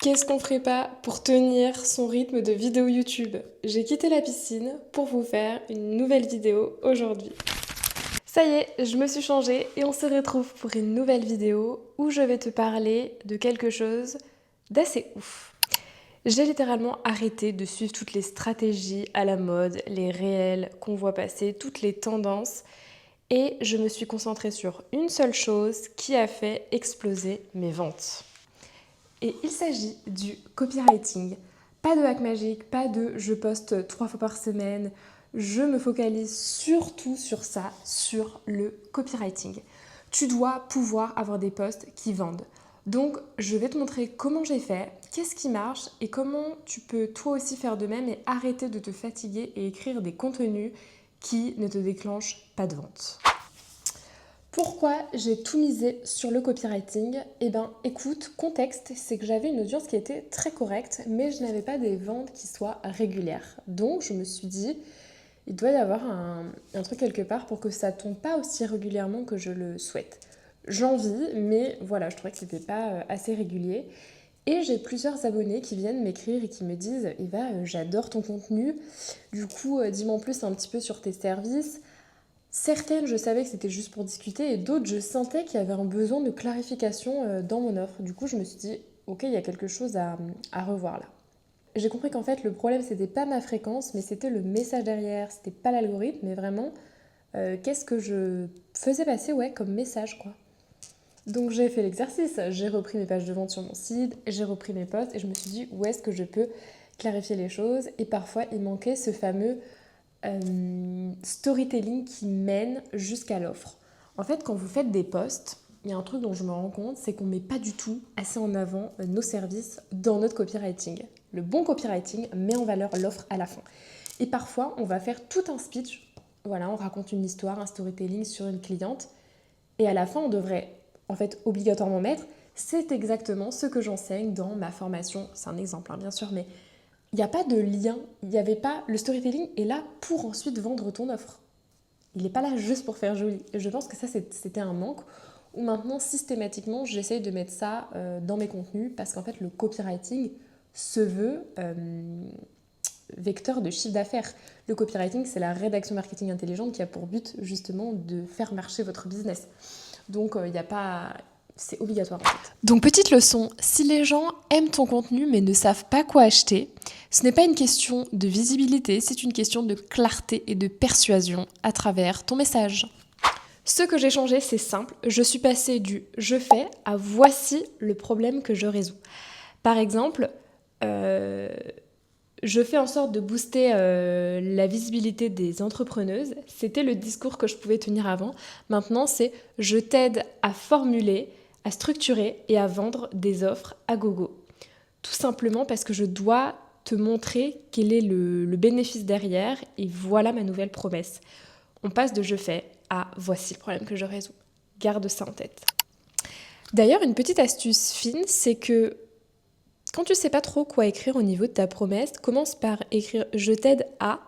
Qu'est-ce qu'on ferait pas pour tenir son rythme de vidéo YouTube? J'ai quitté la piscine pour vous faire une nouvelle vidéo aujourd'hui. Ça y est, je me suis changée et on se retrouve pour une nouvelle vidéo où je vais te parler de quelque chose d'assez ouf. J'ai littéralement arrêté de suivre toutes les stratégies à la mode, les réels qu'on voit passer, toutes les tendances et je me suis concentrée sur une seule chose qui a fait exploser mes ventes. Et il s'agit du copywriting. Pas de hack magique, pas de je poste 3 fois par semaine. Je me focalise surtout sur ça, sur le copywriting. Tu dois pouvoir avoir des posts qui vendent. Donc, je vais te montrer comment j'ai fait, qu'est-ce qui marche et comment tu peux toi aussi faire de même et arrêter de te fatiguer et écrire des contenus qui ne te déclenchent pas de vente. Pourquoi j'ai tout misé sur le copywriting? Eh bien, écoute, contexte, c'est que j'avais une audience qui était très correcte, mais je n'avais pas des ventes qui soient régulières. Donc, je me suis dit, il doit y avoir un truc quelque part pour que ça tombe pas aussi régulièrement que je le souhaite. J'en vis, mais voilà, je trouvais que c'était pas assez régulier. Et j'ai plusieurs abonnés qui viennent m'écrire et qui me disent « Eva, j'adore ton contenu, du coup, dis-moi en plus un petit peu sur tes services ». Certaines, je savais que c'était juste pour discuter et d'autres, je sentais qu'il y avait un besoin de clarification dans mon offre. Du coup, je me suis dit, ok, il y a quelque chose à revoir là. J'ai compris qu'en fait, le problème, c'était pas ma fréquence, mais c'était le message derrière. C'était pas l'algorithme, mais vraiment, qu'est-ce que je faisais passer comme message, quoi. Donc, j'ai fait l'exercice. J'ai repris mes pages de vente sur mon site, j'ai repris mes posts et je me suis dit, où est-ce que je peux clarifier les choses? Et parfois, il manquait ce fameux storytelling qui mène jusqu'à l'offre. En fait, quand vous faites des posts, il y a un truc dont je me rends compte, c'est qu'on ne met pas du tout assez en avant nos services dans notre copywriting. Le bon copywriting met en valeur l'offre à la fin. Et parfois, on va faire tout un speech, voilà, on raconte une histoire, un storytelling sur une cliente, et à la fin, on devrait en fait obligatoirement mettre « c'est exactement ce que j'enseigne dans ma formation ». C'est un exemple, bien sûr, mais il n'y a pas de lien, il n'y avait pas... Le storytelling est là pour ensuite vendre ton offre. Il n'est pas là juste pour faire joli. Et je pense que ça, c'était un manque où maintenant, systématiquement, j'essaye de mettre ça dans mes contenus parce qu'en fait, le copywriting se veut vecteur de chiffre d'affaires. Le copywriting, c'est la rédaction marketing intelligente qui a pour but justement de faire marcher votre business. Donc, il n'y a pas... C'est obligatoire en fait. Donc petite leçon, si les gens aiment ton contenu mais ne savent pas quoi acheter, ce n'est pas une question de visibilité, c'est une question de clarté et de persuasion à travers ton message. Ce que j'ai changé, c'est simple, je suis passée du « je fais » à « voici le problème que je résous ». Par exemple, je fais en sorte de booster la visibilité des entrepreneuses. C'était le discours que je pouvais tenir avant. Maintenant, c'est « je t'aide à formuler » à structurer et à vendre des offres à gogo. Tout simplement parce que je dois te montrer quel est le bénéfice derrière et voilà ma nouvelle promesse. On passe de je fais à voici le problème que je résous. Garde ça en tête. D'ailleurs, une petite astuce fine, c'est que quand tu ne sais pas trop quoi écrire au niveau de ta promesse, commence par écrire je t'aide à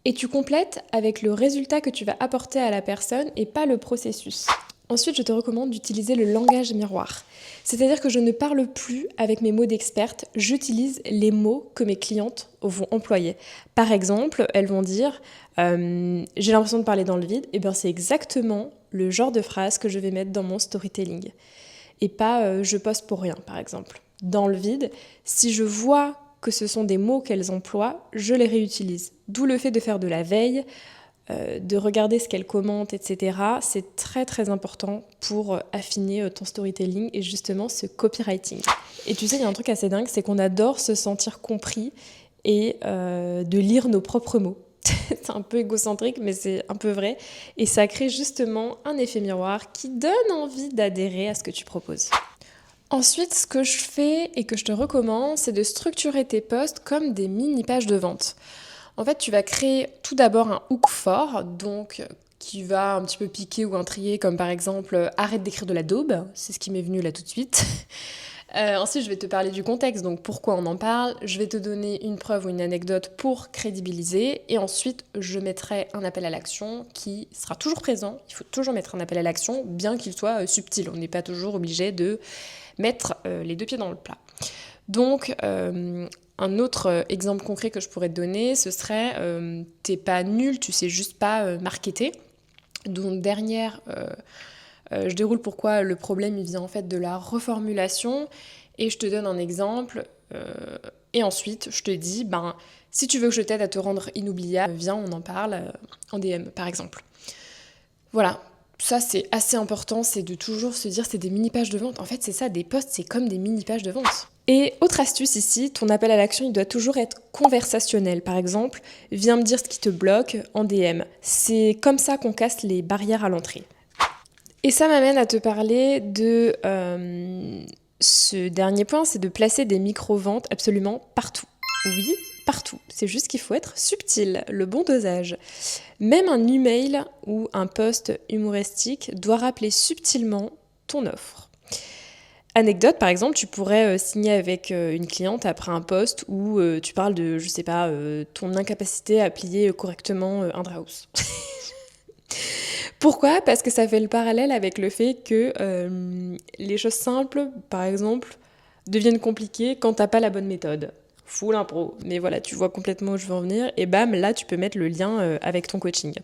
et tu complètes avec le résultat que tu vas apporter à la personne et pas le processus. Ensuite, je te recommande d'utiliser le langage miroir. C'est-à-dire que je ne parle plus avec mes mots d'experte, j'utilise les mots que mes clientes vont employer. Par exemple, elles vont dire j'ai l'impression de parler dans le vide. Et bien, c'est exactement le genre de phrase que je vais mettre dans mon storytelling. Et pas je poste pour rien, par exemple. Dans le vide, si je vois que ce sont des mots qu'elles emploient, je les réutilise. D'où le fait de faire de la veille, de regarder ce qu'elles commentent, etc. C'est très très important pour affiner ton storytelling et justement ce copywriting. Et tu sais, il y a un truc assez dingue, c'est qu'on adore se sentir compris et de lire nos propres mots. C'est un peu égocentrique, mais c'est un peu vrai. Et ça crée justement un effet miroir qui donne envie d'adhérer à ce que tu proposes. Ensuite, ce que je fais et que je te recommande, c'est de structurer tes posts comme des mini-pages de vente. En fait, tu vas créer tout d'abord un hook fort, donc qui va un petit peu piquer ou intriguer, comme par exemple « arrête d'écrire de la daube », c'est ce qui m'est venu là tout de suite. Ensuite, je vais te parler du contexte, donc pourquoi on en parle. Je vais te donner une preuve ou une anecdote pour crédibiliser. Et ensuite, je mettrai un appel à l'action qui sera toujours présent. Il faut toujours mettre un appel à l'action, bien qu'il soit subtil. On n'est pas toujours obligé de mettre les deux pieds dans le plat. Donc, un autre exemple concret que je pourrais te donner, ce serait t'es pas nul, tu sais juste pas marketer. Donc derrière, je déroule pourquoi le problème il vient en fait de la reformulation et je te donne un exemple. Et ensuite, je te dis, si tu veux que je t'aide à te rendre inoubliable, viens, on en parle en DM par exemple. Voilà, ça c'est assez important, c'est de toujours se dire c'est des mini-pages de vente. En fait, c'est ça, des posts, c'est comme des mini-pages de vente. Et autre astuce ici, ton appel à l'action, il doit toujours être conversationnel. Par exemple, viens me dire ce qui te bloque en DM. C'est comme ça qu'on casse les barrières à l'entrée. Et ça m'amène à te parler de ce dernier point, c'est de placer des micro-ventes absolument partout. Oui, partout. C'est juste qu'il faut être subtil, le bon dosage. Même un email ou un post humoristique doit rappeler subtilement ton offre. Anecdote, par exemple, tu pourrais signer avec une cliente après un post où tu parles de, je sais pas, ton incapacité à plier correctement un dress. Pourquoi ? Parce que ça fait le parallèle avec le fait que les choses simples, par exemple, deviennent compliquées quand t'as pas la bonne méthode. Full impro. Mais voilà, tu vois complètement où je veux en venir. Et bam, là, tu peux mettre le lien avec ton coaching.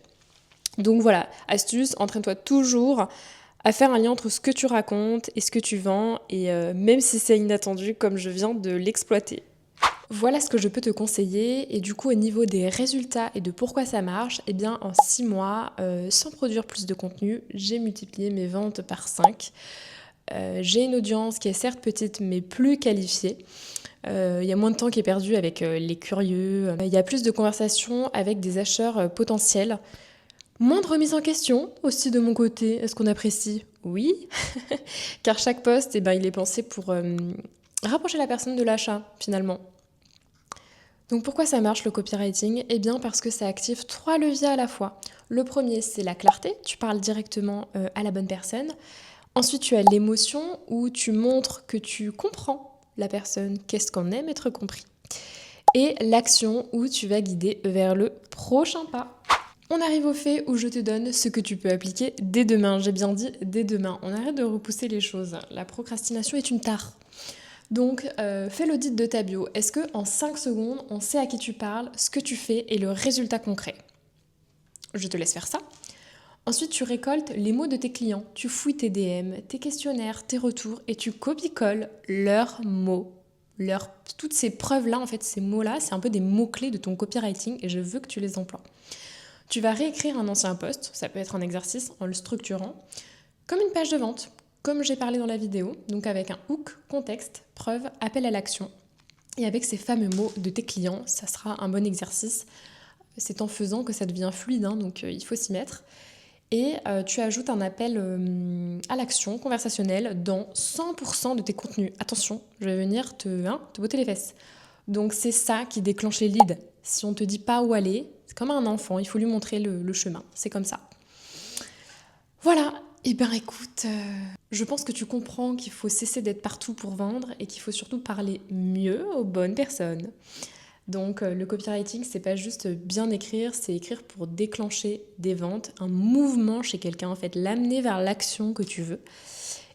Donc voilà, astuce, entraîne-toi toujours à faire un lien entre ce que tu racontes et ce que tu vends, et même si c'est inattendu, comme je viens de l'exploiter. Voilà ce que je peux te conseiller, et du coup au niveau des résultats et de pourquoi ça marche, eh bien en 6 mois, sans produire plus de contenu, j'ai multiplié mes ventes par 5. J'ai une audience qui est certes petite mais plus qualifiée. Il y a moins de temps qui est perdu avec les curieux. Il y a plus de conversations avec des acheteurs potentiels. Moins de remise en question aussi de mon côté. Est-ce qu'on apprécie ? Oui. Car chaque post, il est pensé pour rapprocher la personne de l'achat finalement. Donc pourquoi ça marche le copywriting ? Eh bien parce que ça active 3 leviers à la fois. Le premier, c'est la clarté, tu parles directement à la bonne personne. Ensuite, tu as l'émotion où tu montres que tu comprends la personne, qu'est-ce qu'on aime être compris. Et l'action où tu vas guider vers le prochain pas. On arrive au fait où je te donne ce que tu peux appliquer dès demain. J'ai bien dit dès demain. On arrête de repousser les choses. La procrastination est une tare. Donc, fais l'audit de ta bio. Est-ce qu'en 5 secondes, on sait à qui tu parles, ce que tu fais et le résultat concret ? Je te laisse faire ça. Ensuite, tu récoltes les mots de tes clients. Tu fouilles tes DM, tes questionnaires, tes retours et tu copie-colles leurs mots. Toutes ces preuves-là, en fait, ces mots-là, c'est un peu des mots-clés de ton copywriting et je veux que tu les emploies. Tu vas réécrire un ancien post, ça peut être un exercice en le structurant, comme une page de vente, comme j'ai parlé dans la vidéo, donc avec un hook, contexte, preuve, appel à l'action. Et avec ces fameux mots de tes clients, ça sera un bon exercice. C'est en faisant que ça devient fluide, donc il faut s'y mettre. Et tu ajoutes un appel à l'action conversationnelle dans 100% de tes contenus. Attention, je vais venir te botter les fesses. Donc c'est ça qui déclenche les leads. Si on ne te dit pas où aller, c'est comme un enfant, il faut lui montrer le chemin. C'est comme ça. Voilà, et écoute, je pense que tu comprends qu'il faut cesser d'être partout pour vendre et qu'il faut surtout parler mieux aux bonnes personnes. Donc le copywriting, c'est pas juste bien écrire, c'est écrire pour déclencher des ventes, un mouvement chez quelqu'un, en fait, l'amener vers l'action que tu veux.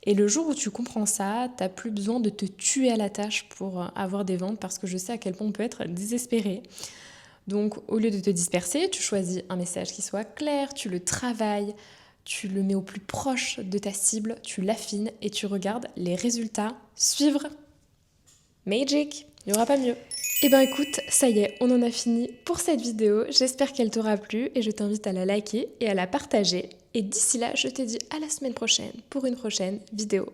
Et le jour où tu comprends ça, t'as plus besoin de te tuer à la tâche pour avoir des ventes parce que je sais à quel point on peut être désespéré. Donc au lieu de te disperser, tu choisis un message qui soit clair, tu le travailles, tu le mets au plus proche de ta cible, tu l'affines et tu regardes les résultats suivre. Magic, il n'y aura pas mieux. Écoute, ça y est, on en a fini pour cette vidéo. J'espère qu'elle t'aura plu et je t'invite à la liker et à la partager. Et d'ici là, je te dis à la semaine prochaine pour une prochaine vidéo.